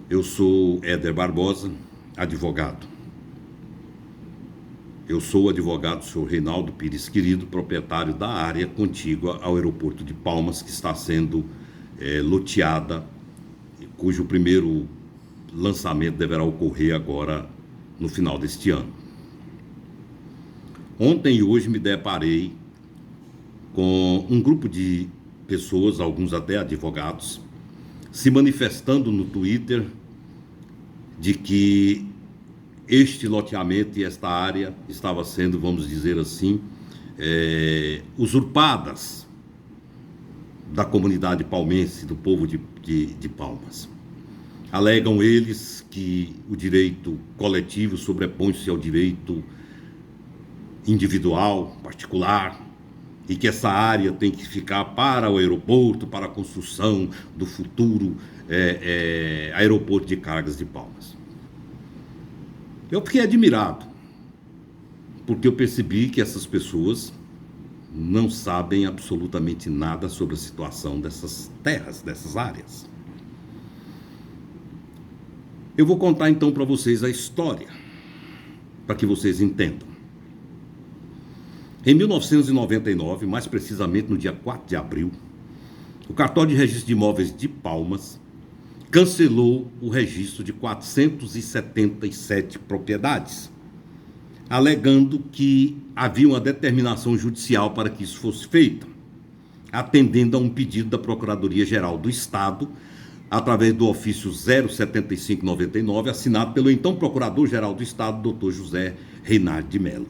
Eu sou Éder Barbosa, advogado. Eu sou o advogado do senhor Reinaldo Pires Querido, proprietário da área contígua ao aeroporto de Palmas, que está sendo loteada, cujo primeiro lançamento deverá ocorrer agora no final deste ano. Ontem e hoje me deparei com um grupo de pessoas, alguns até advogados, se manifestando no Twitter de que este loteamento e esta área estava sendo, vamos dizer assim, usurpadas da comunidade palmense, do povo de Palmas. Alegam eles que o direito coletivo sobrepõe-se ao direito individual, particular, e que essa área tem que ficar para o aeroporto, para a construção do futuro aeroporto de cargas de Palmas. Eu fiquei admirado, porque eu percebi que essas pessoas não sabem absolutamente nada sobre a situação dessas terras, dessas áreas. Eu vou contar então para vocês a história, para que vocês entendam. Em 1999, mais precisamente no dia 4 de abril, o Cartório de Registro de Imóveis de Palmas cancelou o registro de 477 propriedades, alegando que havia uma determinação judicial para que isso fosse feito, atendendo a um pedido da Procuradoria-Geral do Estado, através do ofício 07599, assinado pelo então Procurador-Geral do Estado, Dr. José Reinaldo de Mello.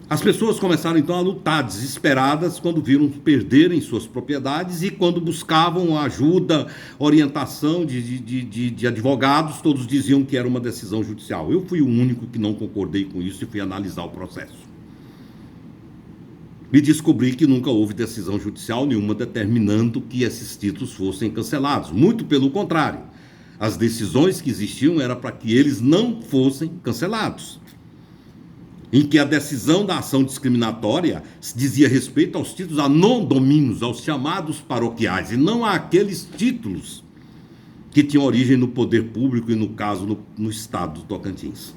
As pessoas começaram então a lutar desesperadas quando viram perderem suas propriedades e quando buscavam ajuda, orientação de advogados, todos diziam que era uma decisão judicial. Eu fui o único que não concordei com isso e fui analisar o processo. E descobri que nunca houve decisão judicial nenhuma determinando que esses títulos fossem cancelados. Muito pelo contrário, as decisões que existiam eram para que eles não fossem cancelados, em que a decisão da ação discriminatória dizia respeito aos títulos a non-domínios, aos chamados paroquiais, e não àqueles títulos que tinham origem no poder público e, no caso, no estado do Tocantins.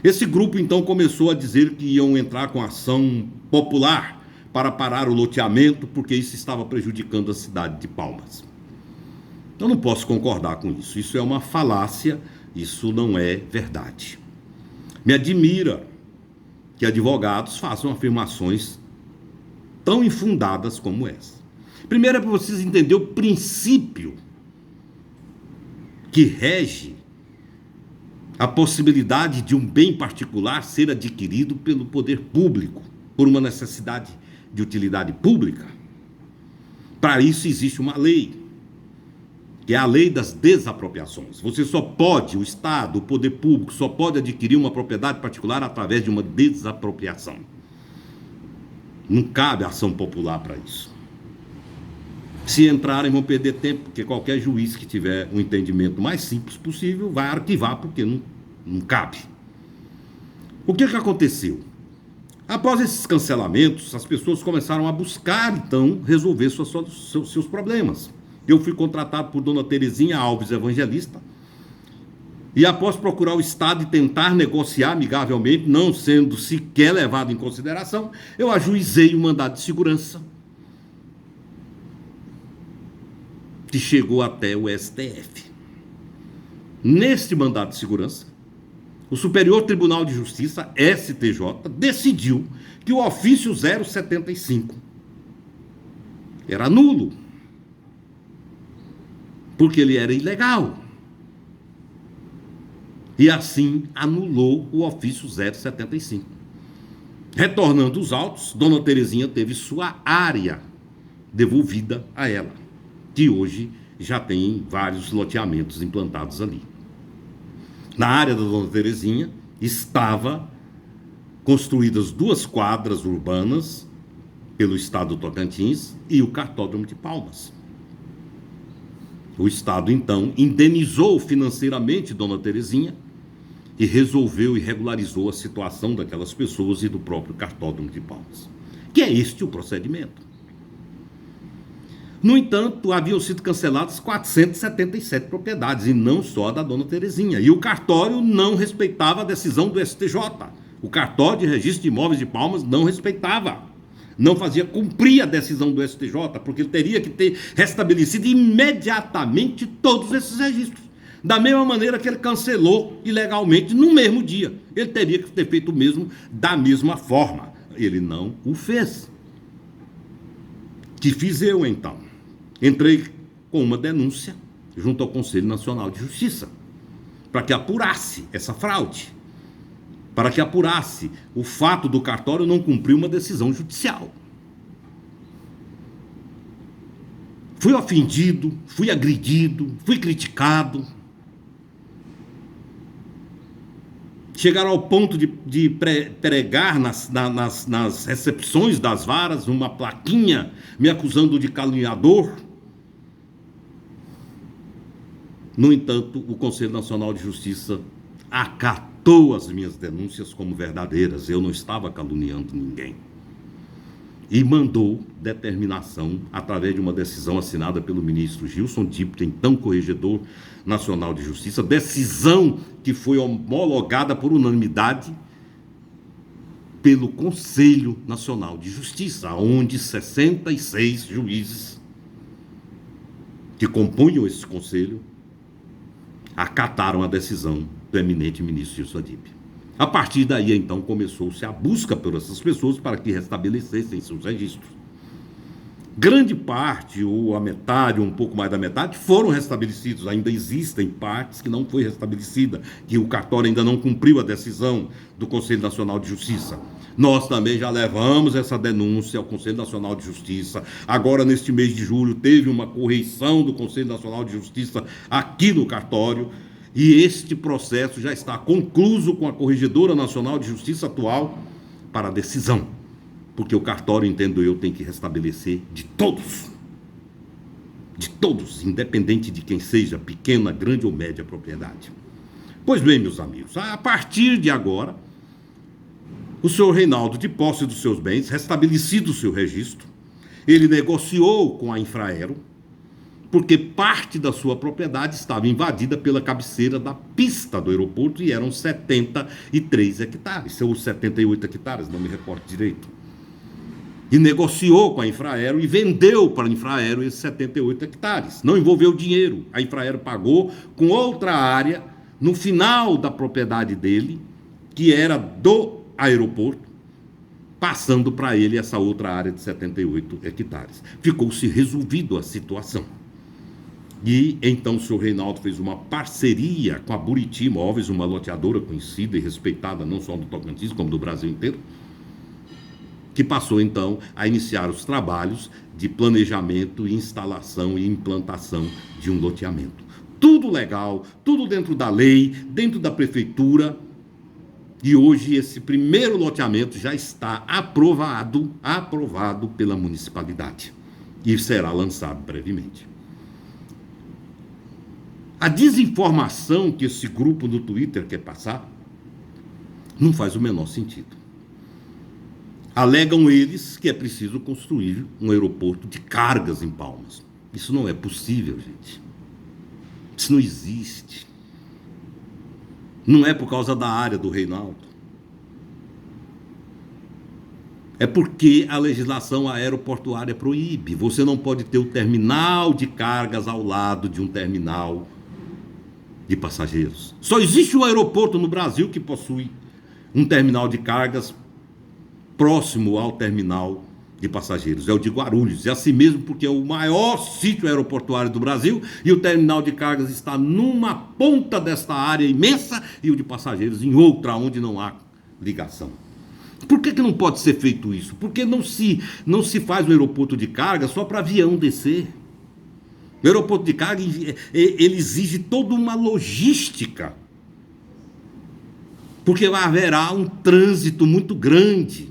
Esse grupo, então, começou a dizer que iam entrar com ação popular para parar o loteamento, porque isso estava prejudicando a cidade de Palmas. Eu não posso concordar com isso. Isso é uma falácia, isso não é verdade. Me admira que advogados façam afirmações tão infundadas como essa. Primeiro é para vocês entenderem o princípio que rege a possibilidade de um bem particular ser adquirido pelo poder público, por uma necessidade de utilidade pública. Para isso existe uma lei, que é a lei das desapropriações. Você só pode, o Estado, o poder público, só pode adquirir uma propriedade particular através de uma desapropriação. Não cabe ação popular para isso. Se entrarem, vão perder tempo, porque qualquer juiz que tiver um entendimento mais simples possível vai arquivar, porque não cabe. O que aconteceu? Após esses cancelamentos, as pessoas começaram a buscar, então, resolver seus problemas. Eu fui contratado por dona Terezinha Alves Evangelista e, após procurar o Estado e tentar negociar amigavelmente, não sendo sequer levado em consideração, eu ajuizei o mandado de segurança, que chegou até o STF. Neste mandado de segurança, o Superior Tribunal de Justiça, STJ, decidiu que o ofício 075 era nulo, porque ele era ilegal. E assim anulou o ofício 075. Retornando os autos, dona Terezinha teve sua área devolvida a ela, que hoje já tem vários loteamentos implantados ali. Na área da dona Terezinha estava construídas 2 quadras urbanas pelo estado do Tocantins e o cartódromo de Palmas. O Estado, então, indenizou financeiramente dona Terezinha e resolveu e regularizou a situação daquelas pessoas e do próprio cartódromo de Palmas. Que é este o procedimento. No entanto, haviam sido canceladas 477 propriedades, e não só a da dona Terezinha. E o cartório não respeitava a decisão do STJ. O cartório de registro de imóveis de Palmas não respeitava. Não fazia cumprir a decisão do STJ, porque ele teria que ter restabelecido imediatamente todos esses registros. Da mesma maneira que ele cancelou ilegalmente no mesmo dia. Ele teria que ter feito o mesmo da mesma forma. Ele não o fez. Que fiz eu, então? Entrei com uma denúncia junto ao Conselho Nacional de Justiça para que apurasse essa fraude, para que apurasse o fato do cartório não cumprir uma decisão judicial. Fui ofendido, fui agredido, fui criticado. Chegaram ao ponto de pregar nas recepções das varas uma plaquinha me acusando de caluniador. No entanto, o Conselho Nacional de Justiça acatou as minhas denúncias como verdadeiras. Eu não estava caluniando ninguém. E mandou determinação, através de uma decisão assinada pelo ministro Gilson Dibter, então corregedor nacional de justiça, decisão que foi homologada por unanimidade pelo Conselho Nacional de Justiça, onde 66 juízes que compunham esse conselho acataram a decisão do eminente ministro Gilson Dibter. A partir daí, então, começou-se a busca por essas pessoas para que restabelecessem seus registros. Grande parte, ou a metade, ou um pouco mais da metade, foram restabelecidos. Ainda existem partes que não foi restabelecida, que o cartório ainda não cumpriu a decisão do Conselho Nacional de Justiça. Nós também já levamos essa denúncia ao Conselho Nacional de Justiça. Agora, neste mês de julho, teve uma correição do Conselho Nacional de Justiça aqui no cartório. E este processo já está concluído com a Corregedora Nacional de Justiça atual para decisão. Porque o cartório, entendo eu, tem que restabelecer de todos, independente de quem seja, pequena, grande ou média propriedade. Pois bem, meus amigos, a partir de agora, o senhor Reinaldo, de posse dos seus bens, restabelecido o seu registro, ele negociou com a Infraero, porque parte da sua propriedade estava invadida pela cabeceira da pista do aeroporto e eram 73 hectares, ou 78 hectares, não me recordo direito. E negociou com a Infraero e vendeu para a Infraero esses 78 hectares. Não envolveu dinheiro. A Infraero pagou com outra área no final da propriedade dele, que era do aeroporto, passando para ele essa outra área de 78 hectares. Ficou-se resolvido a situação. E então o senhor Reinaldo fez uma parceria com a Buriti Imóveis, uma loteadora conhecida e respeitada não só do Tocantins, como do Brasil inteiro, que passou então a iniciar os trabalhos de planejamento, instalação e implantação de um loteamento. Tudo legal, tudo dentro da lei, dentro da prefeitura. E hoje esse primeiro loteamento já está aprovado pela municipalidade e será lançado brevemente. A desinformação que esse grupo no Twitter quer passar não faz o menor sentido. Alegam eles que é preciso construir um aeroporto de cargas em Palmas. Isso não é possível, gente. Isso não existe. Não é por causa da área do Reinaldo. É porque a legislação aeroportuária proíbe. Você não pode ter o terminal de cargas ao lado de um terminal de passageiros. Só existe um aeroporto no Brasil que possui um terminal de cargas próximo ao terminal de passageiros. É o de Guarulhos. É assim mesmo porque é o maior sítio aeroportuário do Brasil e o terminal de cargas está numa ponta desta área imensa e o de passageiros em outra, onde não há ligação. Por que não pode ser feito isso? Porque não se faz um aeroporto de carga só para avião descer. O aeroporto de carga, ele exige toda uma logística. Porque haverá um trânsito muito grande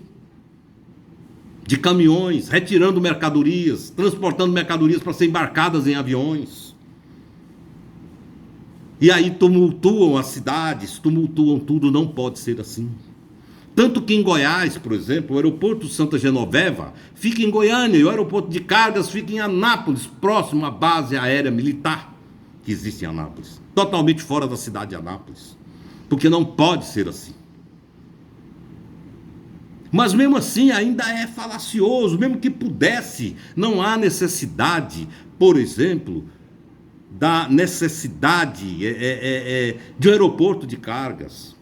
de caminhões, retirando mercadorias, transportando mercadorias para ser embarcadas em aviões. E aí tumultuam as cidades, tumultuam tudo, não pode ser assim. Tanto que em Goiás, por exemplo, o aeroporto Santa Genoveva fica em Goiânia e o aeroporto de cargas fica em Anápolis, próximo à base aérea militar que existe em Anápolis. Totalmente fora da cidade de Anápolis. Porque não pode ser assim. Mas mesmo assim ainda é falacioso, mesmo que pudesse, não há necessidade, por exemplo, da necessidade de um aeroporto de cargas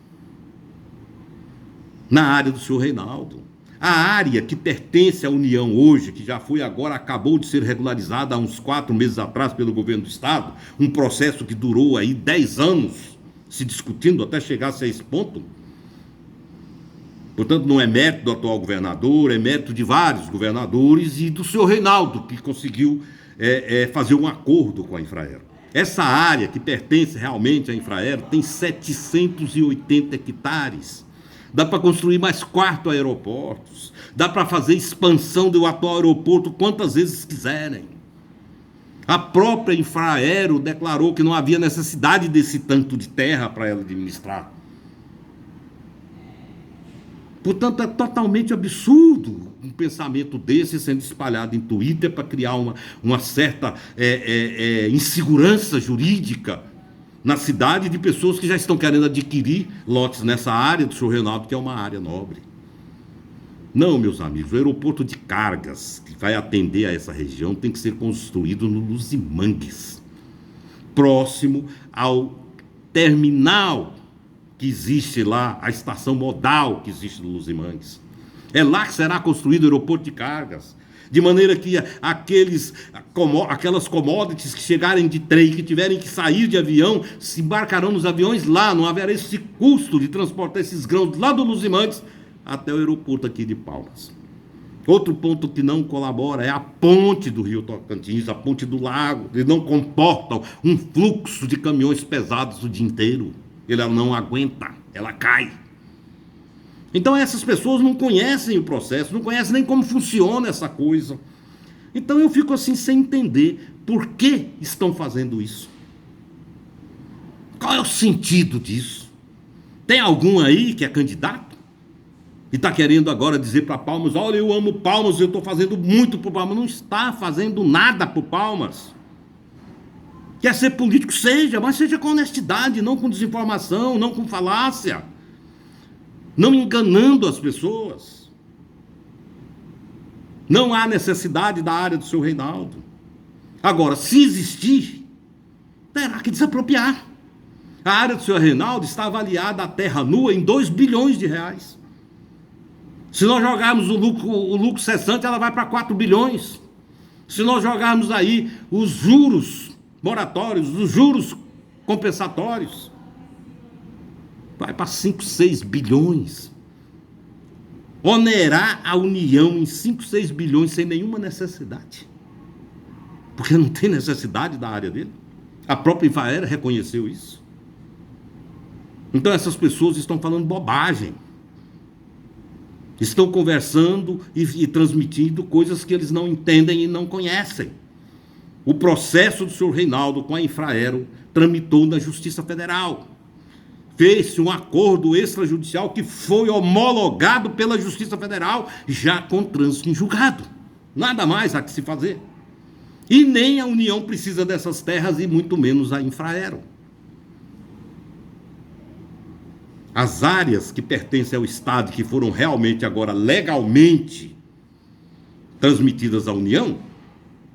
na área do senhor Reinaldo. A área que pertence à União hoje, que já foi agora, acabou de ser regularizada há uns 4 meses atrás pelo governo do Estado, um processo que durou aí 10 anos se discutindo até chegar-se a esse ponto. Portanto, não é mérito do atual governador, é mérito de vários governadores e do senhor Reinaldo, que conseguiu fazer um acordo com a Infraero. Essa área que pertence realmente à Infraero tem 780 hectares. Dá para construir mais 4 aeroportos. Dá para fazer expansão do atual aeroporto quantas vezes quiserem. A própria Infraero declarou que não havia necessidade desse tanto de terra para ela administrar. Portanto, é totalmente absurdo um pensamento desse sendo espalhado em Twitter para criar uma certa insegurança jurídica na cidade de pessoas que já estão querendo adquirir lotes nessa área do senhor Reinaldo, que é uma área nobre. Não, meus amigos, o aeroporto de cargas que vai atender a essa região tem que ser construído no Luzimangues, próximo ao terminal que existe lá, a estação modal que existe no Luzimangues. É lá que será construído o aeroporto de cargas. De maneira que aquelas commodities que chegarem de trem, que tiverem que sair de avião, se embarcarão nos aviões lá, não haverá esse custo de transportar esses grãos lá do Luzimangues até o aeroporto aqui de Palmas. Outro ponto que não colabora é a ponte do Rio Tocantins, a ponte do lago. Eles não comportam um fluxo de caminhões pesados o dia inteiro. Ela não aguenta, ela cai. Então essas pessoas não conhecem o processo, não conhecem nem como funciona essa coisa. Então eu fico assim sem entender por que estão fazendo isso. Qual é o sentido disso? Tem algum aí que é candidato e está querendo agora dizer para Palmas: olha, eu amo Palmas, eu estou fazendo muito por Palmas. Não está fazendo nada por Palmas. Quer ser político? Seja, mas seja com honestidade, não com desinformação, não com falácia. Não enganando as pessoas. Não há necessidade da área do seu Reinaldo. Agora, se existir, terá que desapropriar. A área do seu Reinaldo está avaliada, a terra nua, em 2 bilhões de reais. Se nós jogarmos o lucro cessante, ela vai para 4 bilhões. Se nós jogarmos aí os juros moratórios, os juros compensatórios, vai para 5, 6 bilhões. Onerar a União em 5, 6 bilhões sem nenhuma necessidade. Porque não tem necessidade da área dele. A própria Infraero reconheceu isso. Então essas pessoas estão falando bobagem. Estão conversando e transmitindo coisas que eles não entendem e não conhecem. O processo do senhor Reinaldo com a Infraero tramitou na Justiça Federal. Fez-se um acordo extrajudicial que foi homologado pela Justiça Federal, já com trânsito em julgado. Nada mais há que se fazer. E nem a União precisa dessas terras, e muito menos a Infraero. As áreas que pertencem ao Estado, que foram realmente agora legalmente transmitidas à União,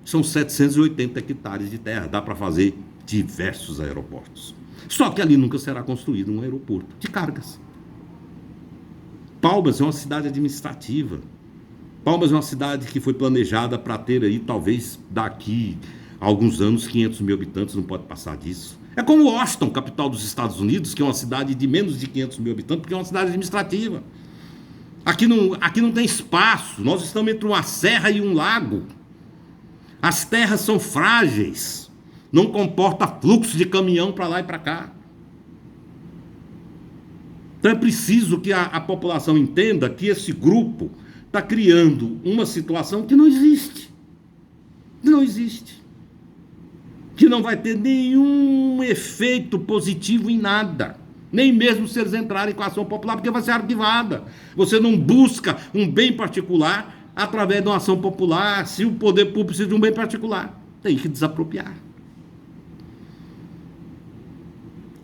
são 780 hectares de terra. Dá para fazer diversos aeroportos. Só que ali nunca será construído um aeroporto de cargas. Palmas é uma cidade administrativa. Palmas é uma cidade que foi planejada para ter aí, talvez daqui a alguns anos, 500 mil habitantes, não pode passar disso. É como Washington, capital dos Estados Unidos, que é uma cidade de menos de 500 mil habitantes, porque é uma cidade administrativa. Aqui não tem espaço, nós estamos entre uma serra e um lago. As terras são frágeis, não comporta fluxo de caminhão para lá e para cá. Então é preciso que a população entenda que esse grupo está criando uma situação que não existe. Não existe. Que não vai ter nenhum efeito positivo em nada. Nem mesmo se eles entrarem com a ação popular, porque vai ser arquivada. Você não busca um bem particular através de uma ação popular, se o poder público precisa de um bem particular. Tem que desapropriar.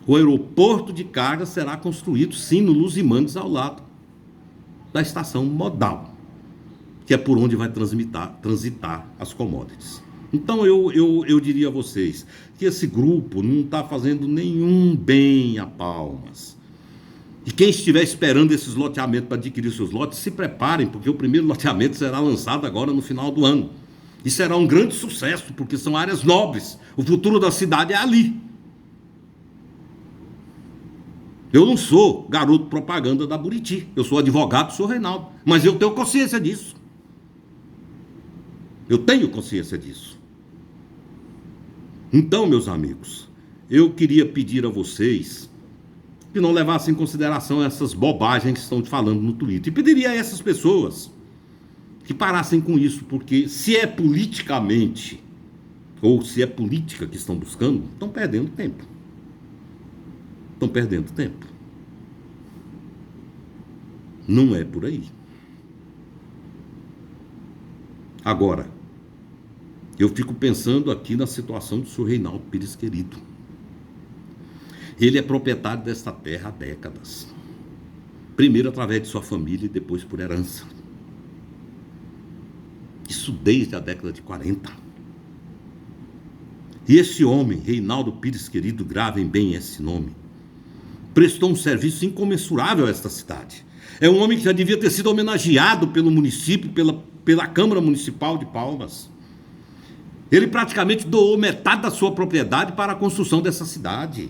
O aeroporto de carga será construído, sim, no Luzimandes, ao lado da estação modal, que é por onde vai transitar as commodities. Então eu diria a vocês que esse grupo não está fazendo nenhum bem a Palmas. E quem estiver esperando esses loteamentos para adquirir seus lotes, se preparem, porque o primeiro loteamento será lançado agora no final do ano. E será um grande sucesso, porque são áreas nobres. O futuro da cidade é ali. Eu não sou garoto propaganda da Buriti. Eu sou advogado do senhor Reinaldo. Mas eu tenho consciência disso. Eu tenho consciência disso. Então, meus amigos, eu queria pedir a vocês que não levassem em consideração essas bobagens que estão falando no Twitter. E pediria a essas pessoas que parassem com isso, porque se é politicamente, ou se é política que estão buscando, estão perdendo tempo. Estão perdendo tempo. Não é por aí. Agora, eu fico pensando aqui na situação do senhor Reinaldo Pires Querido. Ele é proprietário desta terra há décadas. Primeiro através de sua família e depois por herança. Isso desde a década de 40. E esse homem, Reinaldo Pires Querido, gravem bem esse nome, prestou um serviço incomensurável a esta cidade. É um homem que já devia ter sido homenageado pelo município, pela Câmara Municipal de Palmas. Ele praticamente doou metade da sua propriedade para a construção dessa cidade.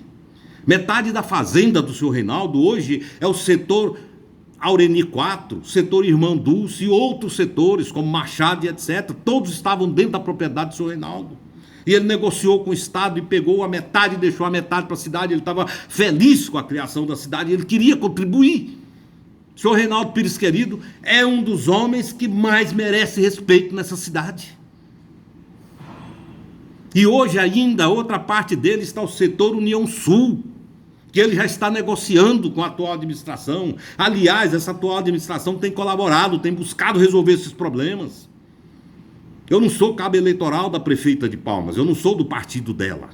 Metade da fazenda do senhor Reinaldo hoje é o setor Aureni 4, setor Irmã Dulce e outros setores, como Machado e etc. Todos estavam dentro da propriedade do senhor Reinaldo. E ele negociou com o Estado e pegou a metade e deixou a metade para a cidade. Ele estava feliz com a criação da cidade, ele queria contribuir. O senhor Reinaldo Pires Querido é um dos homens que mais merece respeito nessa cidade. E hoje ainda, outra parte dele está o setor União Sul, que ele já está negociando com a atual administração. Aliás, essa atual administração tem colaborado, tem buscado resolver esses problemas. Eu não sou cabo eleitoral da prefeita de Palmas, eu não sou do partido dela.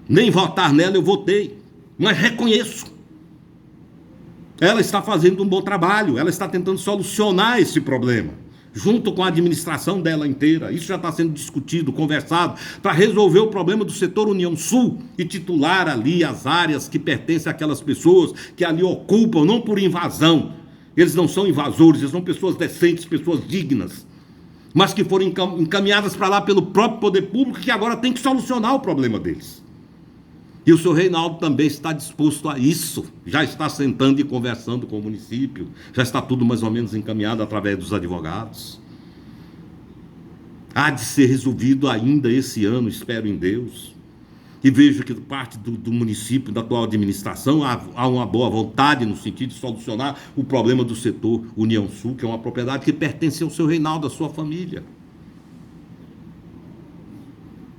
Nem votar nela eu votei, mas reconheço. Ela está fazendo um bom trabalho, ela está tentando solucionar esse problema, junto com a administração dela inteira. Isso já está sendo discutido, conversado, para resolver o problema do setor União Sul e titular ali as áreas que pertencem àquelas pessoas que ali ocupam, não por invasão. Eles não são invasores, eles são pessoas decentes, pessoas dignas, mas que foram encaminhadas para lá pelo próprio poder público, que agora tem que solucionar o problema deles. E o senhor Reinaldo também está disposto a isso, já está sentando e conversando com o município, já está tudo mais ou menos encaminhado através dos advogados. Há de ser resolvido ainda esse ano, espero em Deus. E vejo que parte do município, da atual administração, há uma boa vontade no sentido de solucionar o problema do setor União Sul, que é uma propriedade que pertence ao seu Reinaldo, à sua família.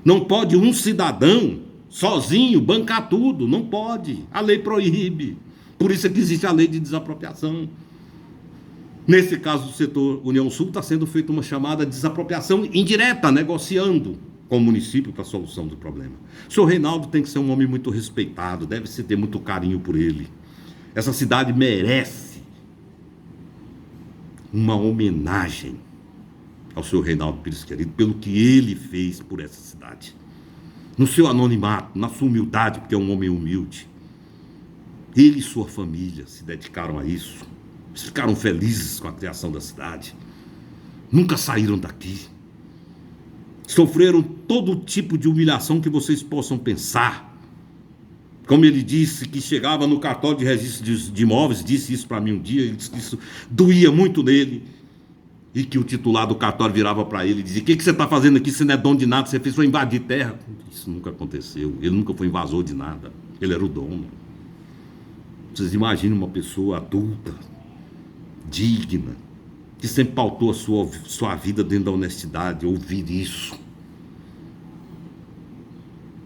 Não pode um cidadão sozinho bancar tudo, não pode. A lei proíbe. Por isso é que existe a lei de desapropriação. Nesse caso do setor União Sul, está sendo feita uma chamada desapropriação indireta, negociando com o município para a solução do problema. O senhor Reinaldo tem que ser um homem muito respeitado, deve-se ter muito carinho por ele. Essa cidade merece uma homenagem ao senhor Reinaldo Pires Querido pelo que ele fez por essa cidade. No seu anonimato, na sua humildade, porque é um homem humilde. Ele e sua família se dedicaram a isso. Eles ficaram felizes com a criação da cidade. Nunca saíram daqui. Sofreram todo tipo de humilhação que vocês possam pensar. Como ele disse que chegava no cartório de registro de imóveis, disse isso para mim um dia, ele disse que isso doía muito nele. E que o titular do cartório virava para ele e dizia: o que você está fazendo aqui? Você não é dono de nada, você fez foi invadir terra. Isso nunca aconteceu, ele nunca foi invasor de nada, ele era o dono. Vocês imaginam uma pessoa adulta, digna, que sempre pautou a sua vida dentro da honestidade, ouvir isso.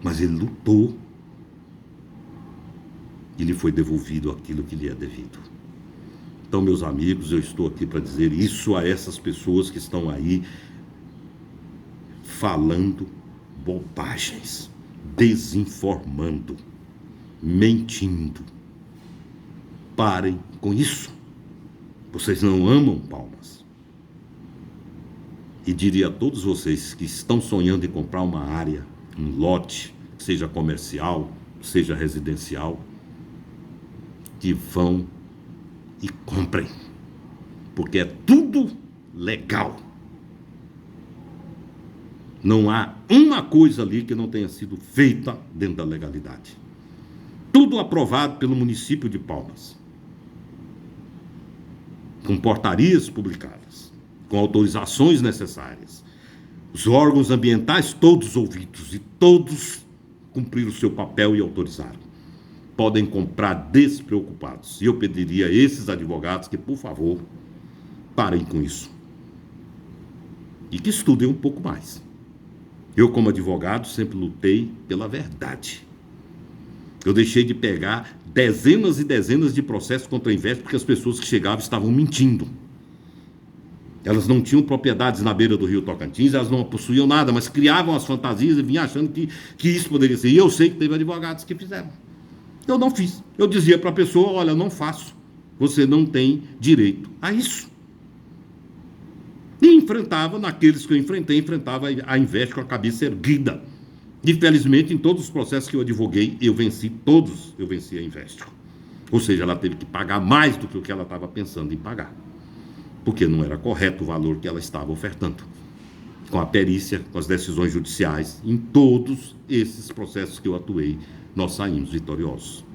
Mas ele lutou. e lhe foi devolvido aquilo que lhe é devido. Então, meus amigos, eu estou aqui para dizer isso a essas pessoas que estão aí falando bobagens, desinformando, mentindo. Parem com isso. Vocês não amam Palmas. E diria a todos vocês que estão sonhando em comprar uma área, um lote, seja comercial, seja residencial, que vão e comprem, porque é tudo legal. Não há uma coisa ali que não tenha sido feita dentro da legalidade. Tudo aprovado pelo município de Palmas, com portarias publicadas, com autorizações necessárias. Os órgãos ambientais todos ouvidos e todos cumpriram o seu papel e autorizaram. Podem comprar despreocupados. E eu pediria a esses advogados que, por favor, parem com isso. E que estudem um pouco mais. Eu, como advogado, sempre lutei pela verdade. Eu deixei de pegar dezenas e dezenas de processos contra a Invest porque as pessoas que chegavam estavam mentindo. Elas não tinham propriedades na beira do rio Tocantins, elas não possuíam nada, mas criavam as fantasias e vinham achando que isso poderia ser. E eu sei que teve advogados que fizeram. Eu não fiz. Eu dizia para a pessoa, olha, não faço. Você não tem direito a isso. E enfrentava, naqueles que eu enfrentava a Invest com a cabeça erguida. E felizmente, em todos os processos que eu advoguei, eu venci todos, eu venci a Invest. Ou seja, ela teve que pagar mais do que o que ela estava pensando em pagar. Porque não era correto o valor que ela estava ofertando. Com a perícia, com as decisões judiciais, em todos esses processos que eu atuei, nós saímos vitoriosos.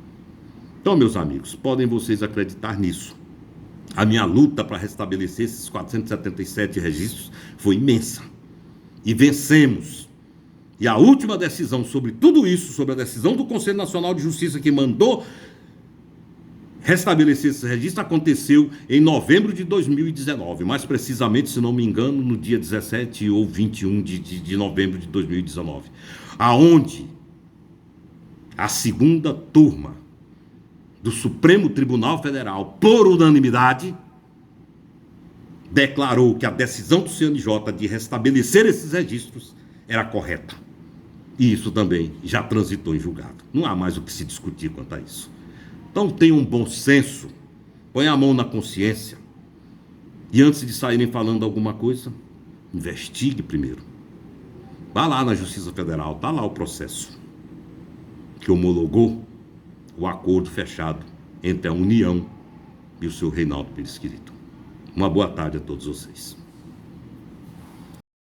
Então, meus amigos, podem vocês acreditar nisso. A minha luta para restabelecer esses 477 registros foi imensa. E vencemos. E a última decisão sobre tudo isso, sobre a decisão do Conselho Nacional de Justiça que mandou restabelecer esses registros, aconteceu em novembro de 2019. Mais precisamente, se não me engano, no dia 17 ou 21 de novembro de 2019. Aonde a segunda turma do Supremo Tribunal Federal, por unanimidade, declarou que a decisão do CNJ de restabelecer esses registros era correta. E isso também já transitou em julgado. Não há mais o que se discutir quanto a isso. Então tenham um bom senso, põe a mão na consciência e antes de saírem falando alguma coisa, investigue primeiro. Vá lá na Justiça Federal, está lá o processo que homologou o acordo fechado entre a União e o senhor Reinaldo Pires Quirito. Uma boa tarde a todos vocês.